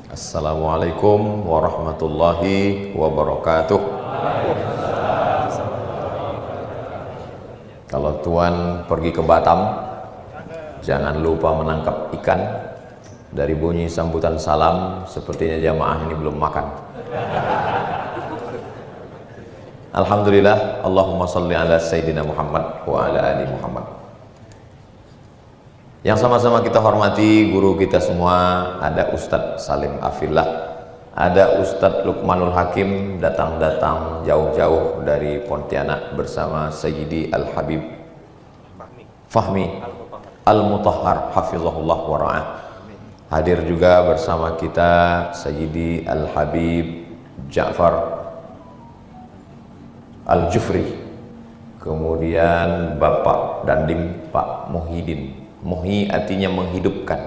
Assalamualaikum warahmatullahi wabarakatuh. Kalau Tuan pergi ke Batam, jangan lupa menangkap ikan. Dari bunyi sambutan salam, sepertinya jamaah ini belum makan. Alhamdulillah, Allahumma salli ala Sayyidina Muhammad wa ala ali Muhammad. Yang sama-sama kita hormati guru kita semua, ada Ustadz Salim Afillah, ada Ustadz Luqmanul Hakim, datang-datang jauh-jauh dari Pontianak bersama Sayyidi Al-Habib Fahmi Al-Mutahhar Hafizahullah wa ra'ah. Hadir juga bersama kita Sayyidi Al-Habib Ja'far Al-Jufri, kemudian Bapak Dandim Pak Muhyiddin. Muhyi artinya menghidupkan,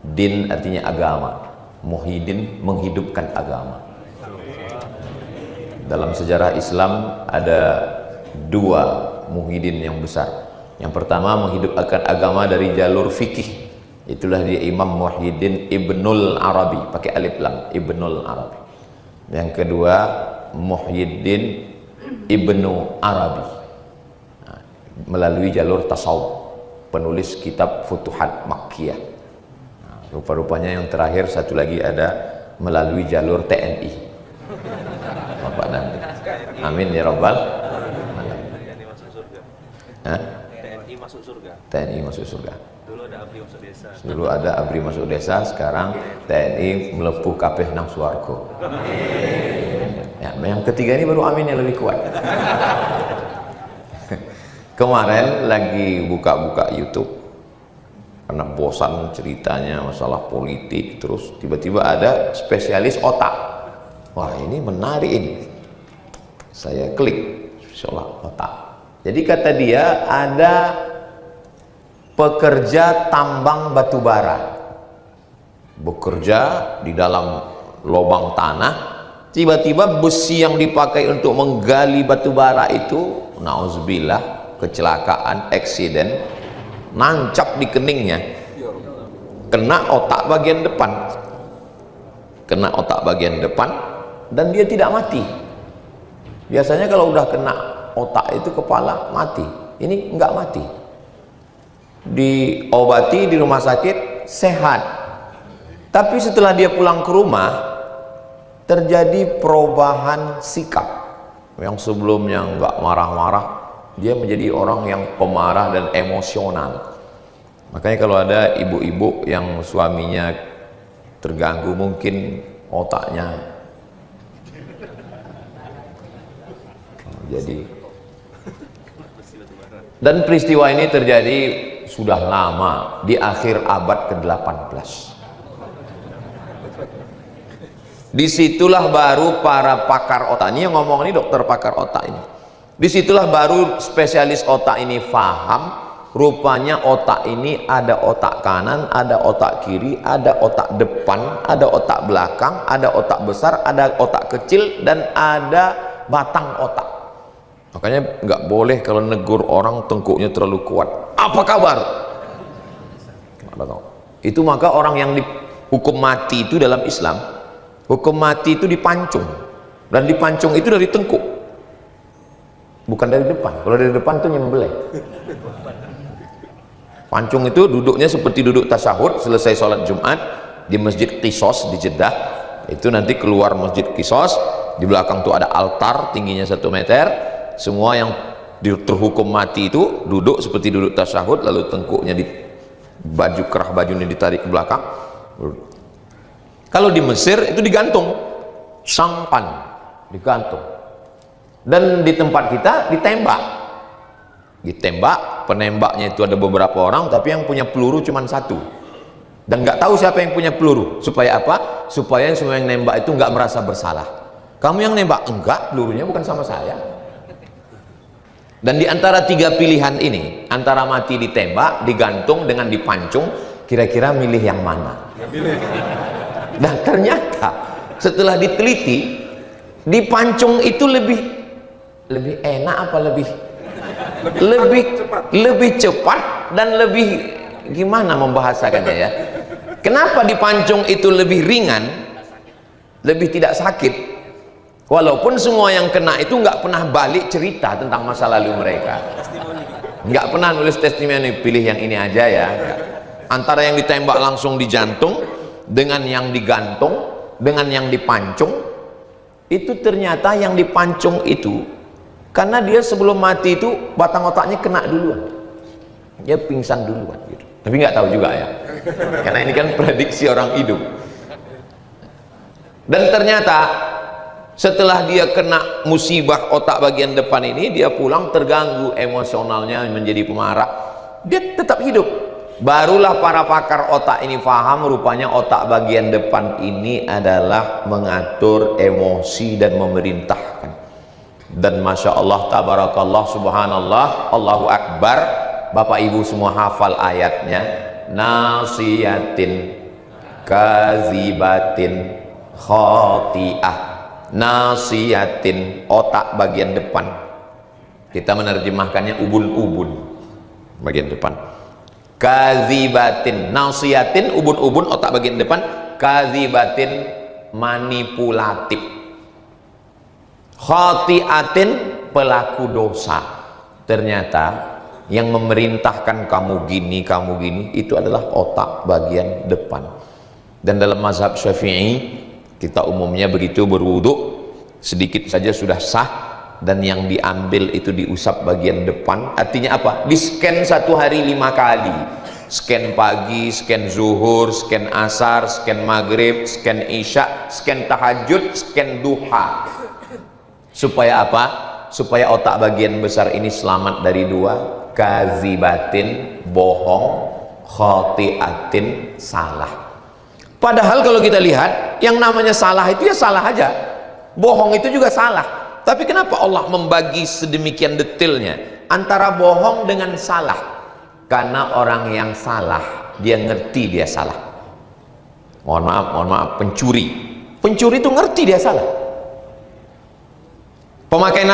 din artinya agama, Muhyiddin menghidupkan agama. Dalam sejarah Islam ada dua Muhyiddin yang besar. Yang pertama menghidupkan agama dari jalur fikih, itulah dia Imam Muhyiddin Ibnul Arabi, pakai alif lam, Ibnul Arabi. Yang kedua Muhyiddin Ibnu Arabi, nah, melalui jalur tasawuf, penulis kitab Futuhat Makkiyah. Nah, rupa-rupanya yang terakhir satu lagi ada melalui jalur TNI, Bapak Nanti. Amin ya Rabbal. TNI masuk surga. Hah? TNI masuk surga. TNI masuk surga. Dulu ada ABRI masuk desa. Dulu ada ABRI masuk desa, sekarang TNI melepuh kabeh nang swarga. Ya, yang ketiga ini baru amin yang lebih kuat. Kemarin lagi buka-buka YouTube karena bosan ceritanya masalah politik, terus tiba-tiba ada spesialis otak. Wah, ini menarik ini. Saya klik soal otak. Jadi kata dia ada pekerja tambang batu bara bekerja di dalam lubang tanah, tiba-tiba besi yang dipakai untuk menggali batu bara itu, nauzubillah, kecelakaan, eksiden, nancap di keningnya, kena otak bagian depan, dan dia tidak mati. Biasanya kalau udah kena otak itu kepala mati, ini enggak mati, diobati di rumah sakit sehat. Tapi setelah dia pulang ke rumah terjadi perubahan sikap. Yang sebelumnya enggak marah-marah, dia menjadi orang yang pemarah dan emosional. Makanya kalau ada ibu-ibu yang suaminya terganggu, mungkin otaknya jadi. Dan peristiwa ini terjadi sudah lama, di akhir abad ke-18. Disitulah baru para pakar otak, ini yang ngomong ini dokter pakar otak ini, disitulah baru spesialis otak ini paham, rupanya otak ini ada otak kanan, ada otak kiri, ada otak depan, ada otak belakang, ada otak besar, ada otak kecil, dan ada batang otak. Makanya nggak boleh kalau negur orang tengkuknya terlalu kuat. Apa kabar? Itu maka orang yang dihukum mati itu dalam Islam, hukum mati itu dipancung, dan dipancung itu dari tengkuk, bukan dari depan. Kalau dari depan itu nyembelih. Pancung itu duduknya seperti duduk tasyahud selesai sholat Jumat di Masjid Qissos di Jeddah. Itu nanti keluar Masjid Qissos, di belakang tuh ada altar tingginya 1 meter. Semua yang terhukum mati itu duduk seperti duduk tasyahud, lalu tengkuknya di baju, kerah bajunya ditarik ke belakang. Kalau di Mesir itu digantung, sampan digantung. Dan di tempat kita ditembak, penembaknya itu ada beberapa orang, tapi yang punya peluru cuma 1, dan nggak tahu siapa yang punya peluru. Supaya apa? Supaya semua yang nembak itu nggak merasa bersalah. Kamu yang nembak, enggak, pelurunya bukan sama saya. Dan di antara 3 pilihan ini, antara mati ditembak, digantung, dengan dipancung, kira-kira milih yang mana? Dan ternyata setelah diteliti, dipancung itu lebih enak, apa lebih cepat dan lebih, gimana membahasakannya ya? Kenapa dipancung itu lebih ringan? lebih tidak sakit, walaupun semua yang kena itu nggak pernah balik cerita tentang masa lalu mereka, nggak pernah nulis testimoni, pilih yang ini aja ya. Antara yang ditembak langsung di jantung dengan yang digantung dengan yang dipancung, itu ternyata yang dipancung itu karena dia sebelum mati itu batang otaknya kena duluan, dia pingsan duluan gitu. Tapi nggak tahu juga ya, karena ini kan prediksi orang hidup. Dan ternyata setelah dia kena musibah otak bagian depan ini, dia pulang terganggu emosionalnya, menjadi pemarah, dia tetap hidup. Barulah para pakar otak ini paham, rupanya otak bagian depan ini adalah mengatur emosi dan memerintahkan. Dan Masya Allah, tabarakallah, subhanallah, Allahu Akbar. Bapak ibu semua hafal ayatnya, nasiyatin kazibatin khati'ah. Nasiyatin, otak bagian depan, kita menerjemahkannya ubun-ubun bagian depan. Kazibatin, nasiyatin, ubun-ubun, otak bagian depan. Kazibatin, manipulatif. Khati'atin, pelaku dosa. Ternyata yang memerintahkan kamu gini itu adalah otak bagian depan. Dan dalam mazhab Syafi'i, kita umumnya begitu berwudu, sedikit saja sudah sah, dan yang diambil itu diusap bagian depan. Artinya apa? Di scan satu hari 5 kali, scan pagi, scan zuhur, scan asar, scan maghrib, scan isya, scan tahajud, scan duha. Supaya apa? Supaya otak bagian besar ini selamat dari dua, kazibatin, bohong, khati'atin, salah. Padahal kalau kita lihat, yang namanya salah itu ya salah aja, bohong itu juga salah. Tapi kenapa Allah membagi sedemikian detailnya antara bohong dengan salah? Karena orang yang salah, dia ngerti dia salah. Mohon maaf, pencuri itu ngerti dia salah. Pemakai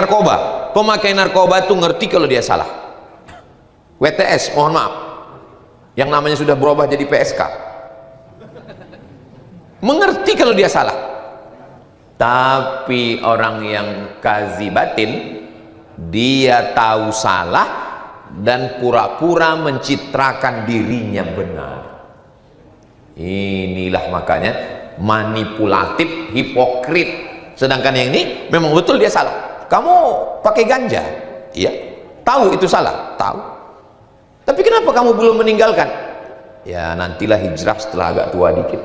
narkoba itu ngerti kalau dia salah. WTS, mohon maaf, yang namanya sudah berubah jadi PSK, mengerti kalau dia salah. Tapi orang yang kazibatin, dia tahu salah dan pura-pura mencitrakan dirinya benar. Inilah makanya manipulatif, hipokrit. Sedangkan yang ini memang betul dia salah. Kamu pakai ganja, iya, tahu itu salah, tahu. Tapi kenapa kamu belum meninggalkan? Ya nantilah hijrah setelah agak tua dikit.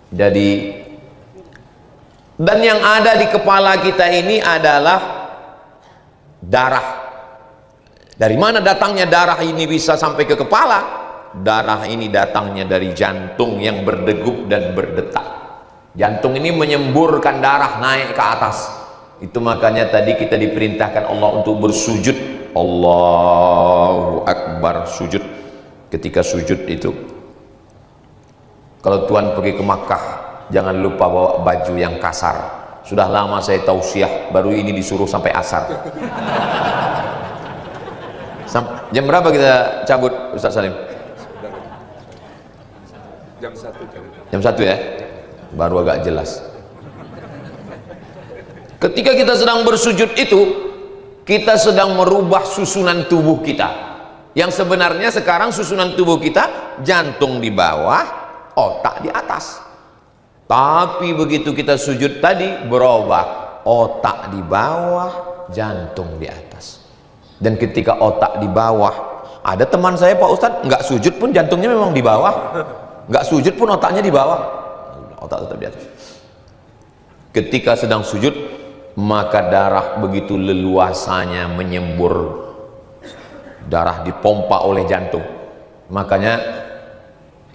Jadi, dan yang ada di kepala kita ini adalah darah. Dari mana datangnya darah ini bisa sampai ke kepala? Darah ini datangnya dari jantung yang berdegup dan berdetak. Jantung ini menyemburkan darah naik ke atas. Itu makanya tadi kita diperintahkan Allah untuk bersujud. Allahu Akbar, sujud. Ketika sujud itu, kalau Tuhan pergi ke Makkah, jangan lupa bawa baju yang kasar. Sudah lama saya tausiah, baru ini disuruh sampai asar. Jam berapa kita cabut, Ustaz Salim? Jam 1. Jam 1 ya? Baru agak jelas. Ketika kita sedang bersujud itu, kita sedang merubah susunan tubuh kita. Yang sebenarnya sekarang susunan tubuh kita, jantung di bawah, otak di atas. Tapi begitu kita sujud tadi, berubah, otak di bawah, jantung di atas. Dan ketika otak di bawah, ada teman saya Pak Ustadz, nggak sujud pun jantungnya memang di bawah, nggak sujud pun otaknya di bawah, otak tetap di atas. Ketika sedang sujud, maka darah begitu leluasanya menyembur, darah dipompa oleh jantung. Makanya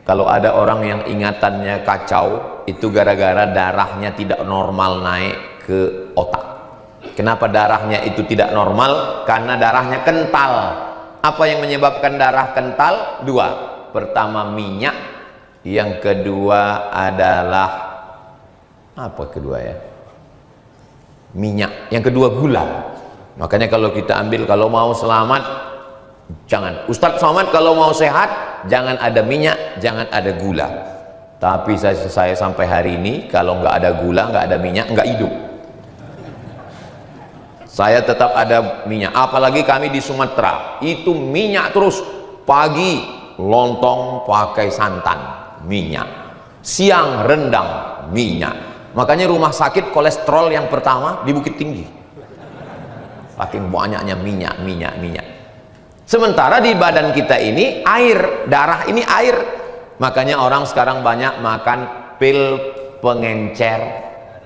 kalau ada orang yang ingatannya kacau, itu gara-gara darahnya tidak normal naik ke otak. Kenapa darahnya itu tidak normal? Karena darahnya kental. Apa yang menyebabkan darah kental? Dua. Pertama minyak, yang kedua adalah apa kedua ya? Minyak. Yang kedua gula. Makanya kalau kita ambil, kalau mau selamat, jangan. Ustadz Somad kalau mau sehat, jangan ada minyak, jangan ada gula. Tapi saya sampai hari ini kalau nggak ada gula, nggak ada minyak, nggak hidup. Saya tetap ada minyak. Apalagi kami di Sumatera, itu minyak terus. Pagi lontong pakai santan, minyak. Siang rendang, minyak. Makanya rumah sakit kolesterol yang pertama di Bukit Tinggi. Saking banyaknya minyak. Sementara di badan kita ini air, darah ini air. Makanya orang sekarang banyak makan pil pengencer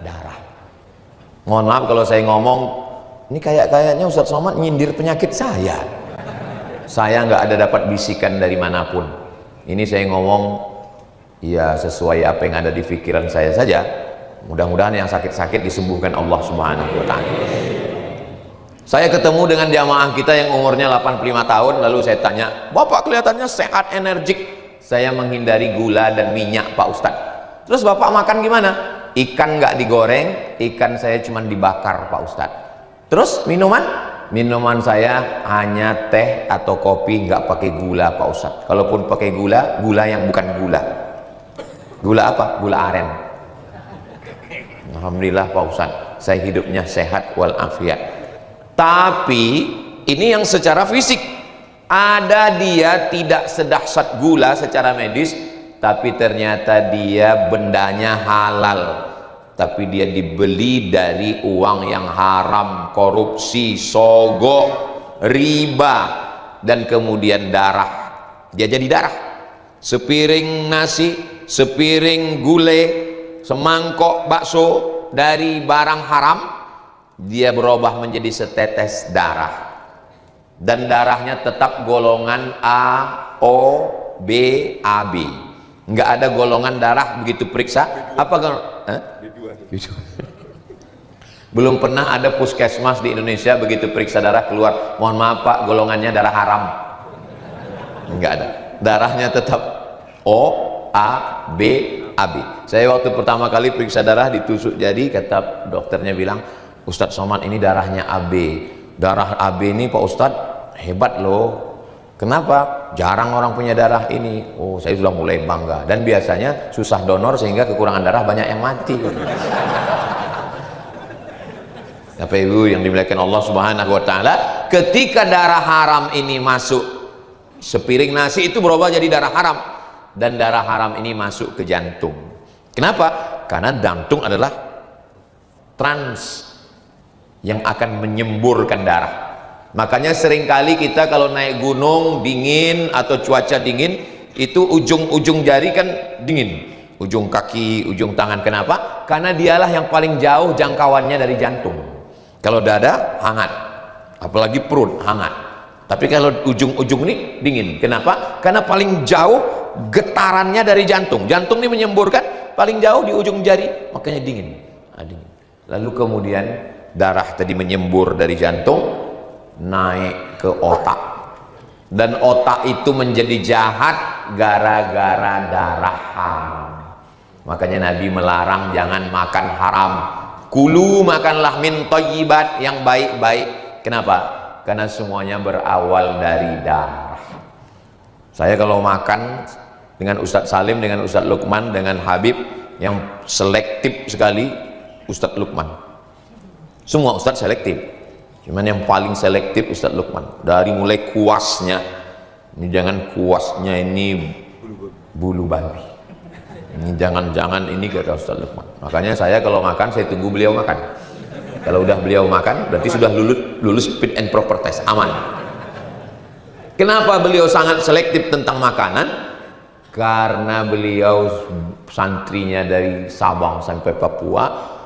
darah. Mohon maaf kalau saya ngomong, ini kayaknya Ustadz Somad nyindir penyakit saya. Saya nggak ada dapat bisikan dari manapun. Ini saya ngomong ya sesuai apa yang ada di pikiran saya saja. Mudah-mudahan yang sakit-sakit disembuhkan Allah Subhanahu wa Ta'ala. Saya ketemu dengan jamaah kita yang umurnya 85 tahun, lalu saya tanya, Bapak kelihatannya sehat, energik. Saya menghindari gula dan minyak Pak Ustadz. Terus Bapak makan gimana? Ikan nggak digoreng, ikan saya cuma dibakar Pak Ustadz. Terus minuman? Minuman saya hanya teh atau kopi, nggak pakai gula Pak Ustadz. Kalaupun pakai gula, gula yang bukan gula. Gula apa? Gula aren. Alhamdulillah Pak Ustadz, saya hidupnya sehat walafiat. Tapi ini yang secara fisik, ada dia tidak sedahsyat gula secara medis, tapi ternyata dia bendanya halal, tapi dia dibeli dari uang yang haram, korupsi, sogok, riba, dan kemudian darah. Dia jadi darah. Sepiring nasi, sepiring gulai, semangkok bakso dari barang haram, dia berubah menjadi setetes darah, dan darahnya tetap golongan A, O, B, AB. Nggak ada golongan darah begitu periksa apa kan? Belum pernah ada puskesmas di Indonesia begitu periksa darah keluar, mohon maaf Pak, golongannya darah haram. Nggak ada, darahnya tetap O, A, B, AB. Saya waktu pertama kali periksa darah ditusuk jari, kata dokternya bilang, Ustadz Somad ini darahnya AB. Darah AB ini Pak Ustadz hebat loh. Kenapa? Jarang orang punya darah ini. Oh, saya sudah mulai bangga. Dan biasanya susah donor sehingga kekurangan darah banyak yang mati. Bapak Ibu yang dimuliakan Allah Subhanahu wa Ta'ala, ketika darah haram ini masuk, sepiring nasi itu berubah jadi darah haram, dan darah haram ini masuk ke jantung. Kenapa? Karena jantung adalah trans yang akan menyemburkan darah. Makanya seringkali kita kalau naik gunung dingin atau cuaca dingin, itu ujung-ujung jari kan dingin, ujung kaki, ujung tangan. Kenapa? Karena dialah yang paling jauh jangkauannya dari jantung. Kalau dada hangat, apalagi perut hangat. Tapi kalau ujung-ujung ini dingin. Kenapa? Karena paling jauh getarannya dari jantung. Jantung ini menyemburkan paling jauh di ujung jari, makanya dingin. Dingin. Lalu kemudian darah tadi menyembur dari jantung naik ke otak, dan otak itu menjadi jahat gara-gara darah haram. Makanya Nabi melarang jangan makan haram. Kulu, makanlah min thayyibat, yang baik-baik. Kenapa? Karena semuanya berawal dari darah. Saya kalau makan dengan Ustadz Salim, dengan Ustadz Lukman, dengan Habib, yang selektif sekali Ustadz Lukman. Semua Ustadz selektif, cuman yang paling selektif Ustadz Lukman. Dari mulai kuasnya, ini jangan kuasnya ini bulu babi, ini jangan-jangan ini, kata Ustadz Lukman. Makanya saya kalau makan, saya tunggu beliau makan. Kalau udah beliau makan, berarti sudah lulus fit and proper test, aman. Kenapa beliau sangat selektif tentang makanan? Karena beliau santrinya dari Sabang sampai Papua,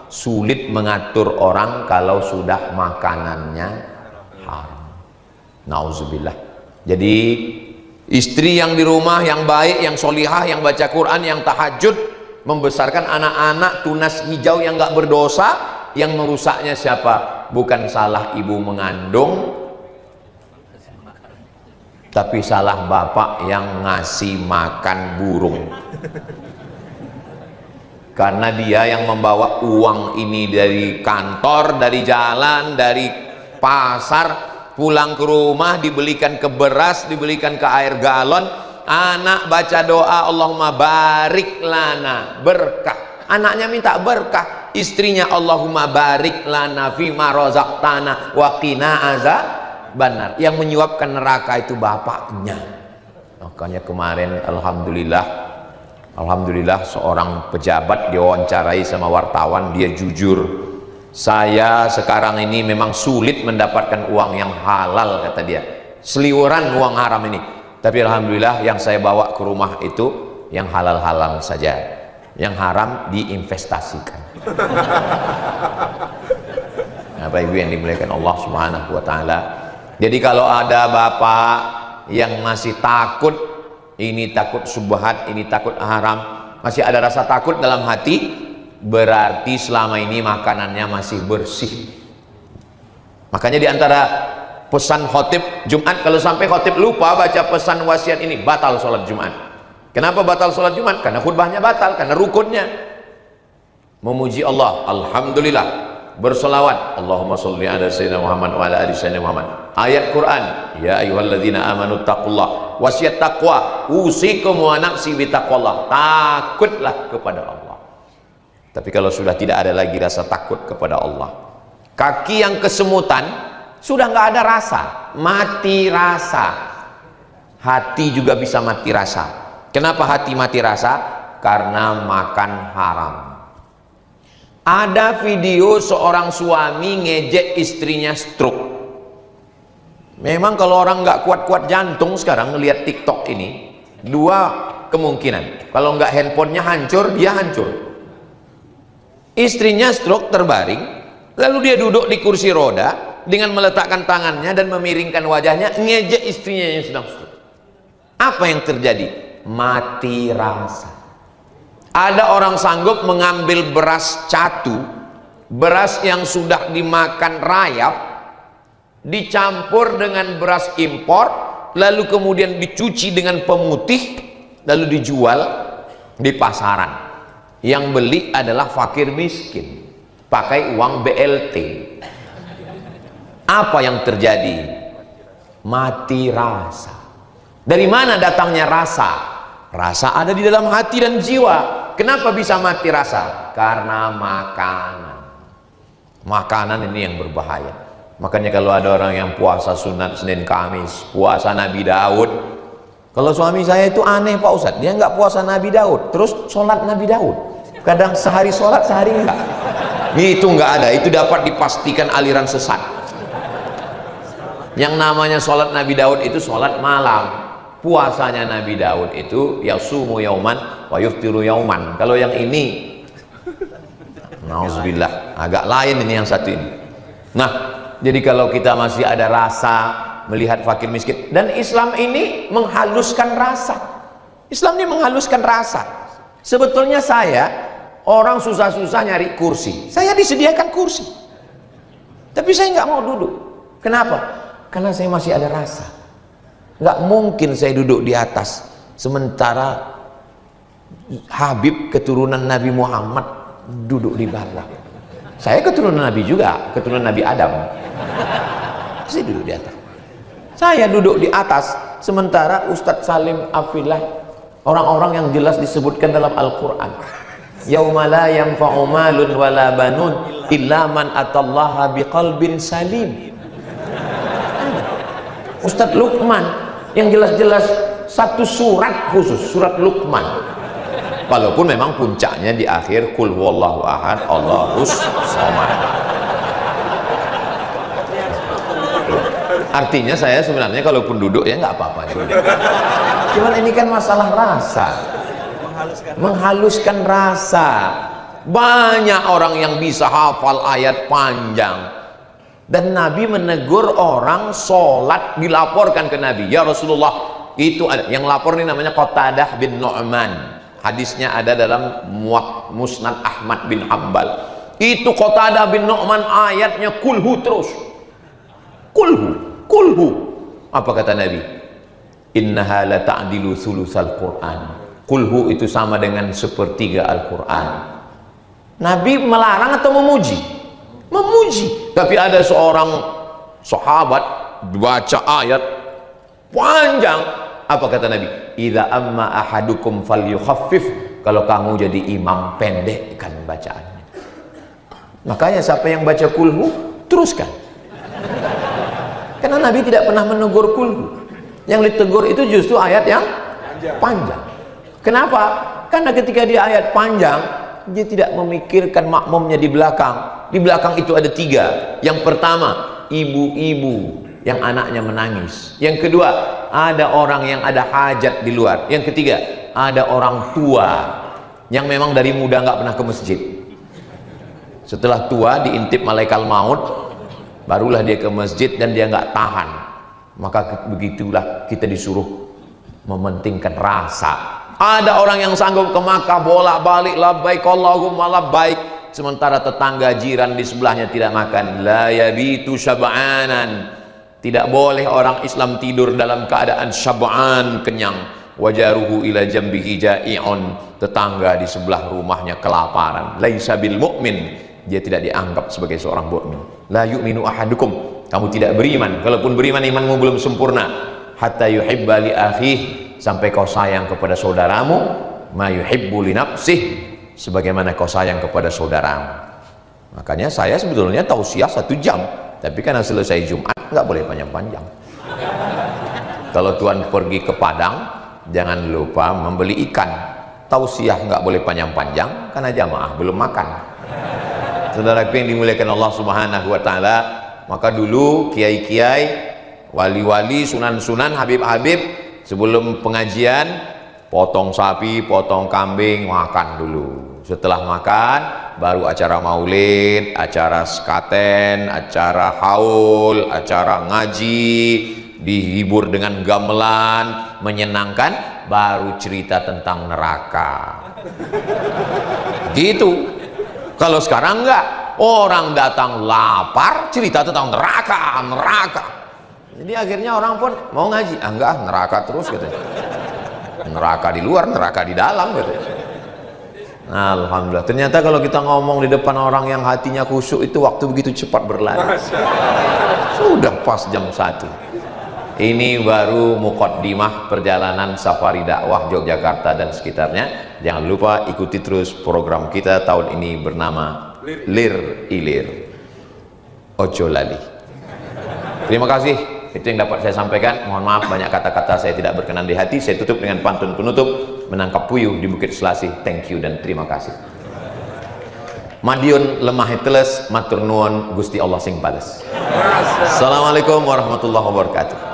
sulit mengatur orang kalau sudah makanannya haram. Nauzubillah. Jadi istri yang di rumah yang baik, yang solihah, yang baca Quran, yang tahajud, membesarkan anak-anak tunas hijau yang gak berdosa, yang merusaknya siapa? Bukan salah ibu mengandung, tapi salah bapak yang ngasih makan burung. Karena dia yang membawa uang ini dari kantor, dari jalan, dari pasar, pulang ke rumah dibelikan ke beras, dibelikan ke air galon, Anak baca doa, Allahumma barik lana, berkah. Anaknya minta berkah, istrinya Allahumma barik lana fima razaqtana wa qina azabannar. Yang menyuapkan neraka itu bapaknya. Makanya kemarin alhamdulillah seorang pejabat diwawancarai sama wartawan, dia jujur, saya sekarang ini memang sulit mendapatkan uang yang halal, kata dia, seliweran uang haram ini, tapi alhamdulillah yang saya bawa ke rumah itu yang halal-halal saja, yang haram diinvestasikan. Bapak Ibu yang dimuliakan Allah Subhanahu wa taala. Jadi kalau ada bapak yang masih takut, ini takut subhat, ini takut haram, masih ada rasa takut dalam hati, berarti selama ini makanannya masih bersih. Makanya di antara pesan khotib Jumat, kalau sampai khotib lupa baca pesan wasiat ini, batal sholat Jumat. Kenapa batal sholat Jumat? Karena khutbahnya batal, karena rukunnya. Memuji Allah, alhamdulillah, bersolawat, Allahumma sholli ala sayyidina Muhammad wa ala ali sayyidina Muhammad. Ayat Quran, ya ayyuhalladzina amanu taqullah, wasiat taqwa, usikum wa nafsi bitaqwallah, takutlah kepada Allah. Tapi kalau sudah tidak ada lagi rasa takut kepada Allah, kaki yang kesemutan, sudah nggak ada rasa, mati rasa. Hati juga bisa mati rasa. Kenapa hati mati rasa? Karena makan haram. Ada video seorang suami ngejek istrinya stroke. Memang kalau orang nggak kuat-kuat jantung sekarang ngelihat TikTok ini, dua kemungkinan. Kalau nggak handphonenya hancur, dia hancur. Istrinya stroke terbaring, lalu dia duduk di kursi roda dengan meletakkan tangannya dan memiringkan wajahnya, ngejek istrinya yang sedang stroke. Apa yang terjadi? Mati rasa. Ada orang sanggup mengambil beras catu, beras yang sudah dimakan rayap, dicampur dengan beras impor, lalu kemudian dicuci dengan pemutih, lalu dijual di pasaran. Yang beli adalah fakir miskin, pakai uang BLT. Apa yang terjadi? Mati rasa. Dari mana datangnya rasa? Rasa ada di dalam hati dan jiwa. Kenapa bisa mati rasa? Karena makanan. Makanan ini yang berbahaya. Makanya kalau ada orang yang puasa sunat Senin Kamis, puasa Nabi Daud. Kalau suami saya itu aneh Pak Ustadz, dia nggak puasa Nabi Daud, terus sholat Nabi Daud. Kadang sehari sholat, sehari enggak. Itu nggak ada, itu dapat dipastikan aliran sesat. Yang namanya sholat Nabi Daud itu sholat malam. Puasanya Nabi Daud itu yasumu yauman wa yuftiru yauman. Kalau yang ini, nauzubillah, agak lain ini yang satu ini. Nah, jadi kalau kita masih ada rasa melihat fakir miskin, dan Islam ini menghaluskan rasa. Islam ini menghaluskan rasa. Sebetulnya saya, orang susah-susah nyari kursi, saya disediakan kursi, tapi saya nggak mau duduk. Kenapa? Karena saya masih ada rasa. Nggak mungkin saya duduk di atas sementara Habib keturunan Nabi Muhammad duduk di bawah. Saya keturunan Nabi juga, keturunan Nabi Adam. Saya duduk di atas. Saya duduk di atas sementara Ustadz Salim Afillah, orang-orang yang jelas disebutkan dalam Al-Quran, yauma la yanfa'u malun wala banun illa man atallaha biqalbin salim. Ustadz Luqman yang jelas-jelas satu surat khusus, surat Luqman, walaupun memang puncaknya di akhir qul huwallahu ahad Allahus samad. Artinya saya sebenarnya kalaupun duduk ya nggak apa-apa juga. Cuman ini kan masalah rasa, menghaluskan rasa. Banyak orang yang bisa hafal ayat panjang. Dan Nabi menegur orang sholat, dilaporkan ke Nabi, ya Rasulullah, itu ada yang lapor ini namanya Qatadah bin Nu'man, hadisnya ada dalam Musnad Ahmad bin Hanbal. Itu Qatadah bin Nu'man ayatnya kulhu terus, kulhu. Apa kata Nabi? Innaha la ta'dilu sulusal Qur'an. Kulhu itu sama dengan sepertiga Al-Quran. Nabi melarang atau memuji? Memuji. Tapi ada seorang sahabat baca ayat panjang, Apa kata Nabi? Idza amma ahadukum falyukhaffif. Kalau kamu jadi imam, pendekkan bacaannya. Makanya siapa yang baca kulhu, teruskan. Karena Nabi tidak pernah menegur kulhu. Yang ditegur itu justru ayat yang panjang. Kenapa? Karena ketika dia ayat panjang, dia tidak memikirkan makmumnya di belakang. Di belakang itu ada 3. Yang pertama, ibu-ibu yang anaknya menangis. Yang kedua, ada orang yang ada hajat di luar. Yang ketiga, ada orang tua yang memang dari muda nggak pernah ke masjid. Setelah tua diintip malaikat maut, barulah dia ke masjid dan dia nggak tahan. Maka begitulah kita disuruh mementingkan rasa. Ada orang yang sanggup ke Makkah bolak-balik labbaik Allahumma labbaik, sementara tetangga jiran di sebelahnya tidak makan. La yabitu syab'anan. Tidak boleh orang Islam tidur dalam keadaan syab'an, kenyang. Wajaruhu ila jambihi ja'i'un. Tetangga di sebelah rumahnya kelaparan. Laisa bil mu'min. Dia tidak dianggap sebagai seorang mukmin. La yu'minu ahadukum. Kamu tidak beriman. Kalaupun beriman, imanmu belum sempurna. Hatta yuhibba li akhih. Sampai kau sayang kepada saudaramu. Ma yuhibbu li nafsih. Sebagaimana kau sayang kepada saudaramu. Makanya saya sebetulnya tausiah 1 jam. Tapi karena selesai Jumat nggak boleh panjang-panjang. Kalau Tuhan pergi ke Padang, jangan lupa membeli ikan. Tausiah nggak boleh panjang-panjang karena jamaah belum makan. Saudaraku yang dimuliakan Allah Subhanahu wa taala, maka dulu kiai-kiai, wali-wali, sunan-sunan, habib-habib sebelum pengajian potong sapi, potong kambing, makan dulu. Setelah makan baru acara maulid, acara sekaten, acara haul, acara ngaji, dihibur dengan gamelan, menyenangkan, baru cerita tentang neraka. Gitu. Kalau sekarang enggak, orang datang lapar cerita tentang neraka. Jadi akhirnya orang pun mau ngaji, enggak, neraka terus katanya. Neraka di luar, neraka di dalam katanya. Alhamdulillah. Ternyata kalau kita ngomong di depan orang yang hatinya khusyuk itu waktu begitu cepat berlalu. Sudah pas jam 1. Ini baru muqaddimah perjalanan safari dakwah Yogyakarta dan sekitarnya. Jangan lupa ikuti terus program kita tahun ini bernama Lir Ilir. Ojo lali. Terima kasih. Itu yang dapat saya sampaikan. Mohon maaf banyak kata-kata saya tidak berkenan di hati. Saya tutup dengan pantun penutup. Menangkap puyuh di Bukit Selasih. Thank you dan terima kasih. Madiun lemah teles matur nuwun Gusti Allah sing bales. Assalamualaikum warahmatullahi wabarakatuh.